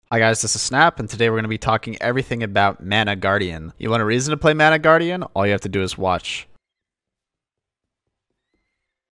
Hi guys, this is Snap, and today we're going to be talking everything about Mana Guardian. You want a reason to play Mana Guardian? All you have to do is watch.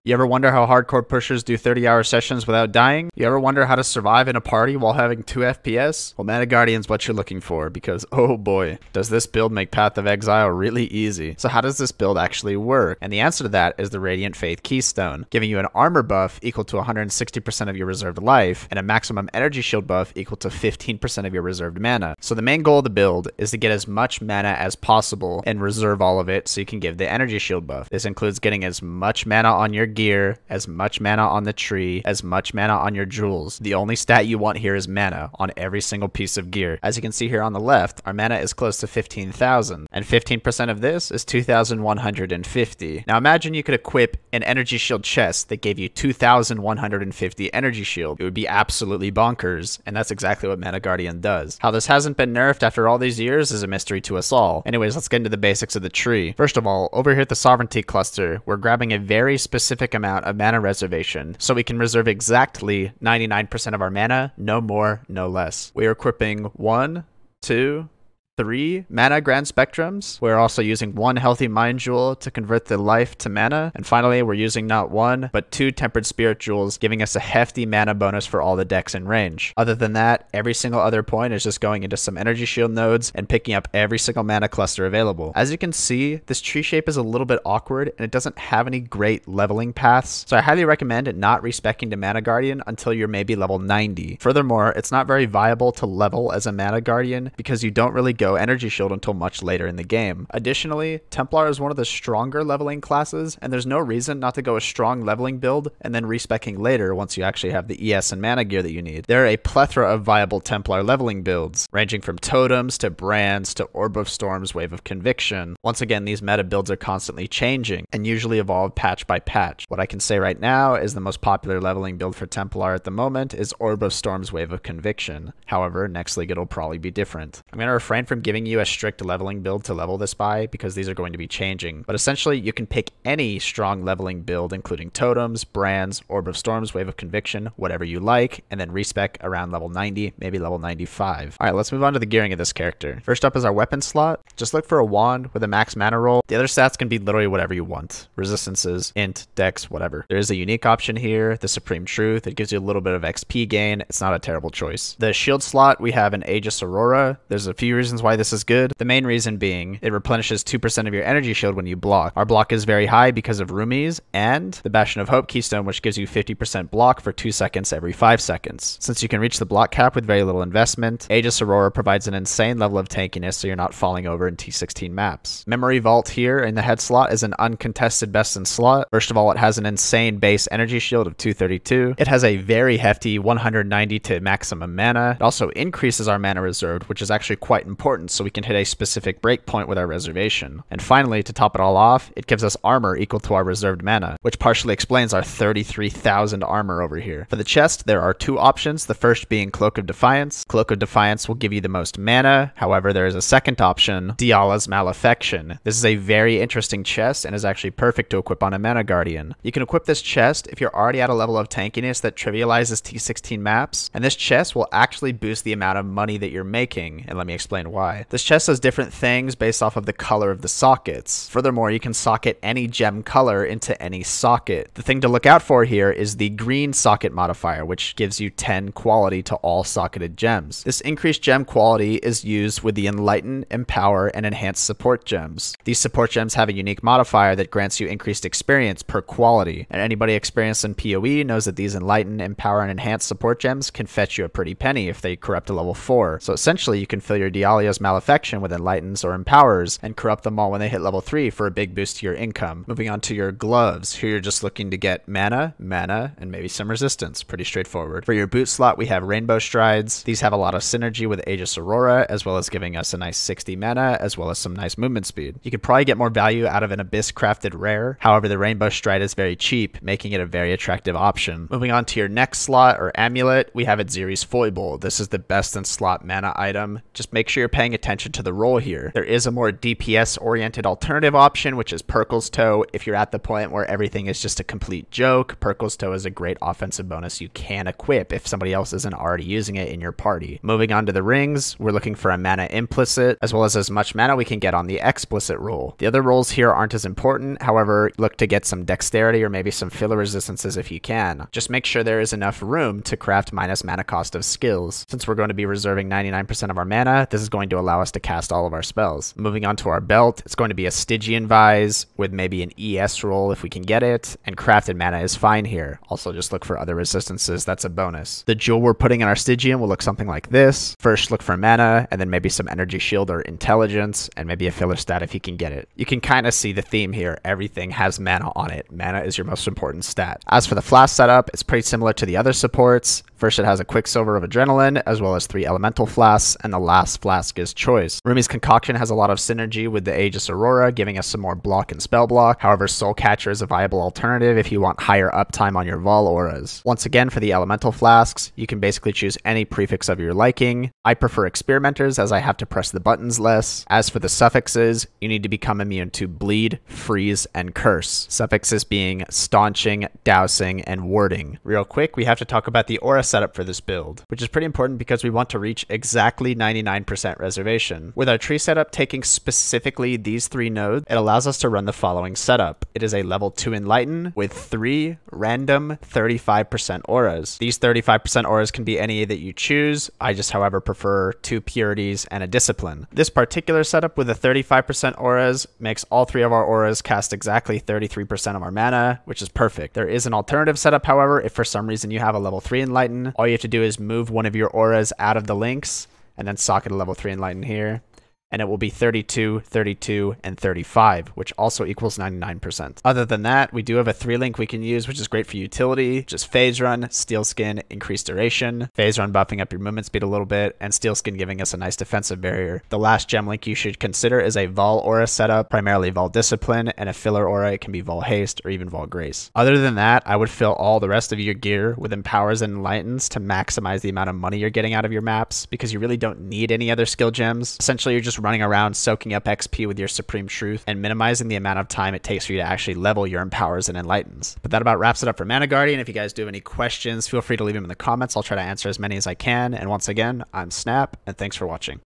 You ever wonder how hardcore pushers do 30-hour sessions without dying? You ever wonder how to survive in a party while having 2 FPS? Well, Mana Guardian's what you're looking for, because oh boy, does this build make Path of Exile really easy. So how does this build actually work? And the answer to that is the Radiant Faith Keystone, giving you an armor buff equal to 160% of your reserved life, and a maximum energy shield buff equal to 15% of your reserved mana. So the main goal of the build is to get as much mana as possible and reserve all of it so you can give the energy shield buff. This includes getting as much mana on your gear, as much mana on the tree, as much mana on your jewels. The only stat you want here is mana on every single piece of gear. As you can see here on the left, our mana is close to 15,000, and 15% of this is 2,150. Now imagine you could equip an energy shield chest that gave you 2,150 energy shield. It would be absolutely bonkers, and that's exactly what Mana Guardian does. How this hasn't been nerfed after all these years is a mystery to us all. Anyways, let's get into the basics of the tree. First of all, over here at the Sovereignty cluster, we're grabbing a very specific amount of mana reservation, so we can reserve exactly 99% of our mana, no more, no less. We are equipping 1, 2, 3 mana grand spectrums. We're also using 1 healthy mind jewel to convert the life to mana. And finally, we're using not 1, but 2 tempered spirit jewels, giving us a hefty mana bonus for all the decks in range. Other than that, every single other point is just going into some energy shield nodes and picking up every single mana cluster available. As you can see, this tree shape is a little bit awkward and it doesn't have any great leveling paths. So I highly recommend not respecing to Mana Guardian until you're maybe level 90. Furthermore, it's not very viable to level as a Mana Guardian because you don't really go energy shield until much later in the game. Additionally, Templar is one of the stronger leveling classes, and there's no reason not to go a strong leveling build and then respecking later once you actually have the ES and mana gear that you need. There are a plethora of viable Templar leveling builds, ranging from totems to brands to Orb of Storms, Wave of Conviction. Once again, these meta builds are constantly changing and usually evolve patch by patch. What I can say right now is the most popular leveling build for Templar at the moment is Orb of Storms, Wave of Conviction. However, next league it'll probably be different. I'm going to refrain from giving you a strict leveling build to level this by because these are going to be changing, but essentially you can pick any strong leveling build including totems, brands, Orb of Storms, Wave of Conviction, whatever you like, and then respec around level 90, maybe level 95. Alright, let's move on to the gearing of this character. First up is our weapon slot. Just look for a wand with a max mana roll. The other stats can be literally whatever you want. Resistances, int, dex, whatever. There is a unique option here, the Supreme Truth. It gives you a little bit of XP gain. It's not a terrible choice. The shield slot, we have an Aegis Aurora. There's a few reasons why this is good. The main reason being it replenishes 2% of your energy shield when you block. Our block is very high because of Rumi's and the Bastion of Hope Keystone, which gives you 50% block for 2 seconds every 5 seconds. Since you can reach the block cap with very little investment, Aegis Aurora provides an insane level of tankiness so you're not falling over in T16 maps. Memory Vault here in the head slot is an uncontested best in slot. First of all, it has an insane base energy shield of 232. It has a very hefty 190 to maximum mana. It also increases our mana reserved, which is actually quite important so we can hit a specific breakpoint with our reservation. And finally, to top it all off, it gives us armor equal to our reserved mana, which partially explains our 33,000 armor over here. For the chest, there are 2 options, the first being Cloak of Defiance. Cloak of Defiance will give you the most mana. However, there is a second option, Diala's Malefaction. This is a very interesting chest and is actually perfect to equip on a Mana Guardian. You can equip this chest if you're already at a level of tankiness that trivializes T16 maps, and this chest will actually boost the amount of money that you're making, and let me explain why. This chest does different things based off of the color of the sockets. Furthermore, you can socket any gem color into any socket. The thing to look out for here is the green socket modifier, which gives you 10 quality to all socketed gems. This increased gem quality is used with the Enlighten, Empower, and Enhance support gems. These support gems have a unique modifier that grants you increased experience per quality, and anybody experienced in POE knows that these Enlighten, Empower, and Enhance support gems can fetch you a pretty penny if they corrupt to level 4. So essentially, you can fill your Dialia's Malefaction with Enlightens or Empowers and corrupt them all when they hit level 3 for a big boost to your income. Moving on to your gloves. Here you're just looking to get mana, and maybe some resistance. Pretty straightforward. For your boot slot, we have Rainbow Strides. These have a lot of synergy with Aegis Aurora, as well as giving us a nice 60 mana, as well as some nice movement speed. You could probably get more value out of an Abyss crafted rare. However, the Rainbow Stride is very cheap, making it a very attractive option. Moving on to your next slot or amulet, we have Adziri's Foible. This is the best in slot mana item. Just make sure you're paying paying attention to the roll here. There is a more DPS oriented alternative option, which is Perkle's Toe. If you're at the point where everything is just a complete joke, Perkle's Toe is a great offensive bonus you can equip if somebody else isn't already using it in your party. Moving on to the rings, we're looking for a mana implicit, as well as much mana we can get on the explicit roll. The other rolls here aren't as important, however, look to get some dexterity or maybe some filler resistances if you can. Just make sure there is enough room to craft minus mana cost of skills. Since we're going to be reserving 99% of our mana, this is going to allow us to cast all of our spells. Moving on to our belt, it's going to be a Stygian Vise with maybe an ES roll if we can get it, and crafted mana is fine here. Also just look for other resistances, that's a bonus. The jewel we're putting in our Stygian will look something like this. First look for mana, and then maybe some energy shield or intelligence, and maybe a filler stat if you can get it. You can kind of see the theme here, everything has mana on it. Mana is your most important stat. As for the flask setup, it's pretty similar to the other supports. First, it has a Quicksilver of Adrenaline, as well as 3 Elemental Flasks, and the last flask is Choice. Rumi's Concoction has a lot of synergy with the Aegis Aurora, giving us some more block and spell block. However, Soul Catcher is a viable alternative if you want higher uptime on your Vol auras. Once again, for the Elemental Flasks, you can basically choose any prefix of your liking. I prefer Experimenters, as I have to press the buttons less. As for the suffixes, you need to become immune to Bleed, Freeze, and Curse. Suffixes being Staunching, Dousing, and Warding. Real quick, we have to talk about the aura setup for this build, which is pretty important because we want to reach exactly 99% reservation. With our tree setup taking specifically these 3 nodes, it allows us to run the following setup. It is a level 2 Enlighten with 3 random 35% auras. These 35% auras can be any that you choose. I just, however, prefer 2 Purities and a Discipline. This particular setup with the 35% auras makes all 3 of our auras cast exactly 33% of our mana, which is perfect. There is an alternative setup, however, if for some reason you have a level 3 Enlighten. All you have to do is move one of your auras out of the links and then socket a level 3 Enlighten here. And it will be 32, 32, and 35, which also equals 99%. Other than that, we do have a 3-link we can use, which is great for utility, just Phase Run, Steel Skin, increased duration, Phase Run buffing up your movement speed a little bit, and Steel Skin giving us a nice defensive barrier. The last gem link you should consider is a Vol Aura setup, primarily Vol Discipline, and a filler aura, it can be Vol Haste or even Vol Grace. Other than that, I would fill all the rest of your gear with Empowers and Enlightens to maximize the amount of money you're getting out of your maps, because you really don't need any other skill gems. Essentially, you're just running around soaking up XP with your Supreme Truth and minimizing the amount of time it takes for you to actually level your Empowers and Enlightens. But that about wraps it up for Mana Guardian. If you guys do have any questions, feel free to leave them in the comments. I'll try to answer as many as I can. And once again, I'm Snap, and thanks for watching.